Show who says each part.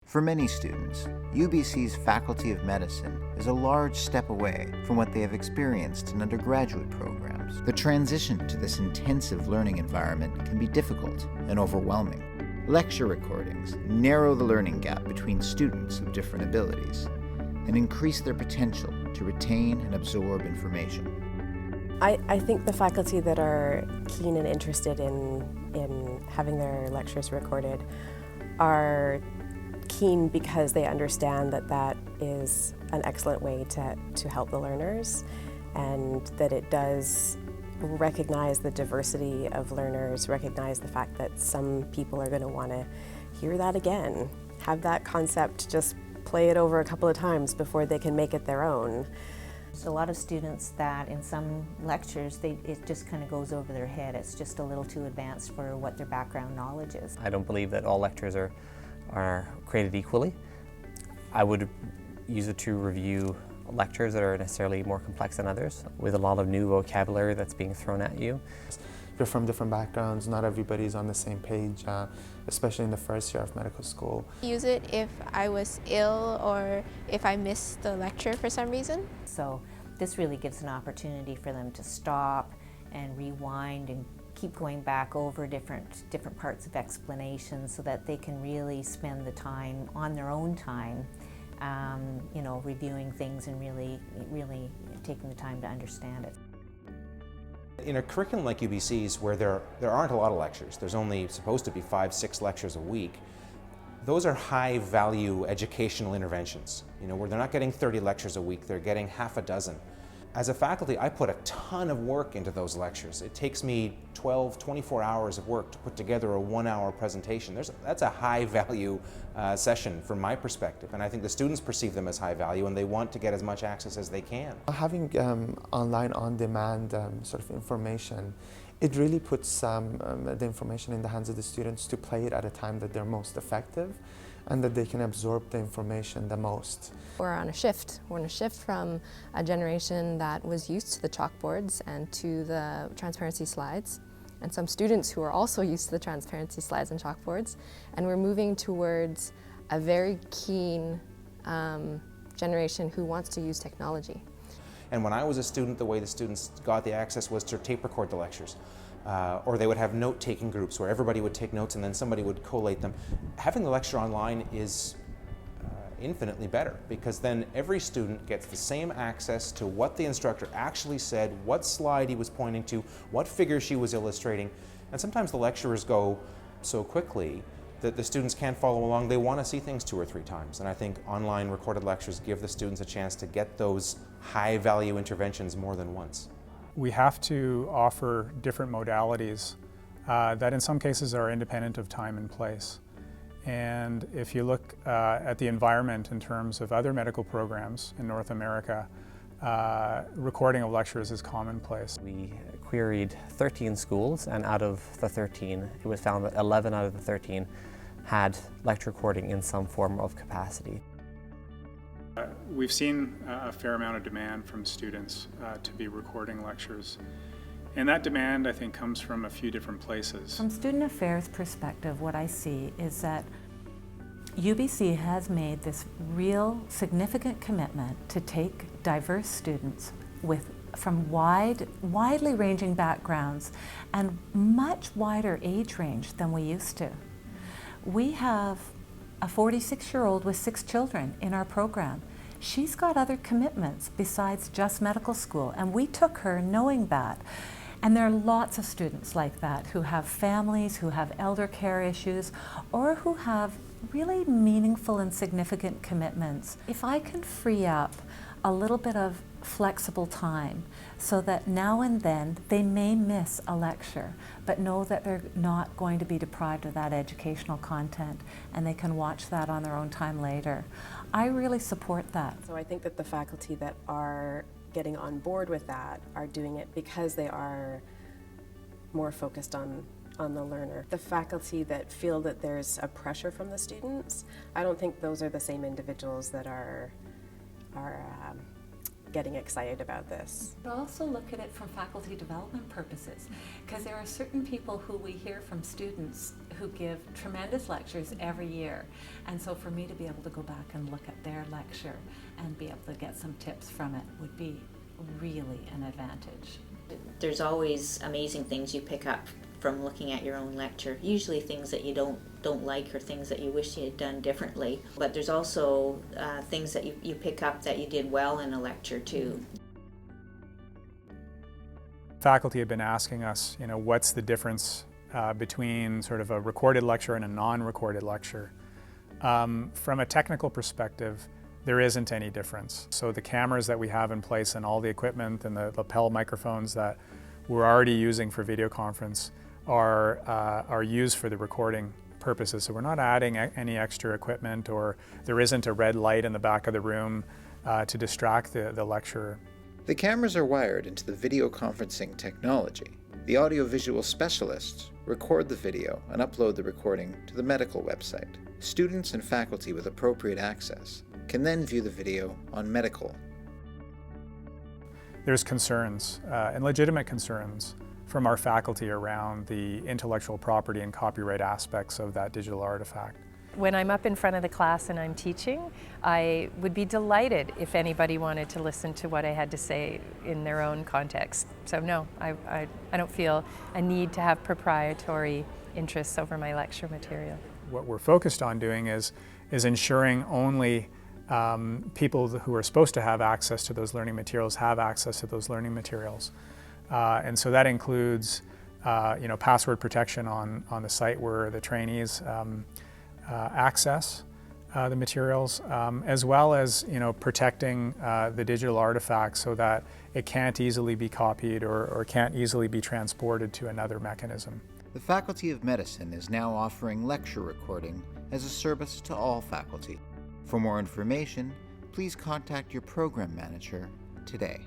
Speaker 1: For many students, UBC's Faculty of Medicine is a large step away from what they have experienced in undergraduate programs. The transition to this intensive learning environment can be difficult and overwhelming. Lecture recordings narrow the learning gap between students of different abilities and increase their potential to retain and absorb information.
Speaker 2: I think the faculty that are keen and interested in having their lectures recorded are keen because they understand that that is an excellent way to help the learners, and that it does recognize the diversity of learners, recognize the fact that some people are going to want to hear that again, have that concept just play it over a couple of times before they can make it their own.
Speaker 3: There's a lot of students that in some lectures, it just kind of goes over their head. It's just a little too advanced for what their background knowledge is.
Speaker 4: I don't believe that all lectures are created equally. I would use it to review lectures that are necessarily more complex than others, with a lot of new vocabulary that's being thrown at you.
Speaker 5: You're from different backgrounds, not everybody's on the same page, especially in the first year of medical school.
Speaker 6: Use it if I was ill or if I missed the lecture for some reason.
Speaker 3: So this really gives an opportunity for them to stop and rewind and keep going back over different parts of explanation so that they can really spend the time on their own time, reviewing things and really taking the time to understand it.
Speaker 7: In a curriculum like UBC's, where there aren't a lot of lectures, there's only supposed to be 5-6 lectures a week, those are high-value educational interventions. Where they're not getting 30 lectures a week, they're getting half a dozen. As a faculty, I put a ton of work into those lectures. It takes me 12, 24 hours of work to put together a 1-hour presentation. That's a high-value session from my perspective, and I think the students perceive them as high value, and they want to get as much access as they can.
Speaker 5: Having online, on-demand sort of information, it really puts the information in the hands of the students to play it at a time that they're most effective and that they can absorb the information the most.
Speaker 8: We're on a shift. We're on a shift from a generation that was used to the chalkboards and to the transparency slides, and some students who are also used to the transparency slides and chalkboards, and we're moving towards a very keen generation who wants to use technology.
Speaker 7: And when I was a student, the way the students got the access was to tape record the lectures. Or they would have note-taking groups where everybody would take notes and then somebody would collate them. Having the lecture online is infinitely better, because then every student gets the same access to what the instructor actually said, what slide he was pointing to, what figure she was illustrating. And sometimes the lecturers go so quickly that the students can't follow along. They want to see things 2 or 3 times. And I think online recorded lectures give the students a chance to get those high-value interventions more than once.
Speaker 9: We have to offer different modalities that in some cases are independent of time and place. And if you look at the environment in terms of other medical programs in North America, recording of lectures is commonplace.
Speaker 4: We queried 13 schools, and out of the 13, it was found that 11 out of the 13 had lecture recording in some form of capacity.
Speaker 9: We've seen a fair amount of demand from students to be recording lectures. And that demand, I think, comes from a few different places.
Speaker 3: From student affairs perspective, what I see is that UBC has made this real significant commitment to take diverse students from widely ranging backgrounds and much wider age range than we used to. We have a 46-year-old with 6 children in our program. She's got other commitments besides just medical school, and we took her knowing that. And there are lots of students like that who have families, who have elder care issues, or who have really meaningful and significant commitments. If I can free up a little bit of flexible time so that now and then they may miss a lecture, but know that they're not going to be deprived of that educational content and they can watch that on their own time later, I really support that.
Speaker 2: So I think that the faculty that are getting on board with that are doing it because they are more focused on the learner. The faculty that feel that there's a pressure from the students, I don't think those are the same individuals that are getting excited about this.
Speaker 3: But also look at it from faculty development purposes, because there are certain people who we hear from students who give tremendous lectures every year. And so for me to be able to go back and look at their lecture and be able to get some tips from it would be really an advantage.
Speaker 10: There's always amazing things you pick up from looking at your own lecture, usually things that you don't like or things that you wish you had done differently. But there's also things that you pick up that you did well in a lecture too.
Speaker 9: Faculty have been asking us, what's the difference between sort of a recorded lecture and a non-recorded lecture. From a technical perspective, there isn't any difference. So the cameras that we have in place and all the equipment and the lapel microphones that we're already using for video conference are used for the recording purposes. So we're not adding any extra equipment, or there isn't a red light in the back of the room to distract the lecturer.
Speaker 1: The cameras are wired into the video conferencing technology. The audiovisual specialists record the video and upload the recording to the medical website. Students and faculty with appropriate access can then view the video on medical.
Speaker 9: There's concerns, and legitimate concerns, from our faculty around the intellectual property and copyright aspects of that digital artifact.
Speaker 11: When I'm up in front of the class and I'm teaching, I would be delighted if anybody wanted to listen to what I had to say in their own context. So no, I don't feel a need to have proprietary interests over my lecture material.
Speaker 9: What we're focused on doing is ensuring only people who are supposed to have access to those learning materials have access to those learning materials. And so that includes password protection on the site where the trainees access the materials, as well as protecting the digital artifact so that it can't easily be copied or can't easily be transported to another mechanism.
Speaker 1: The Faculty of Medicine is now offering lecture recording as a service to all faculty. For more information, please contact your program manager today.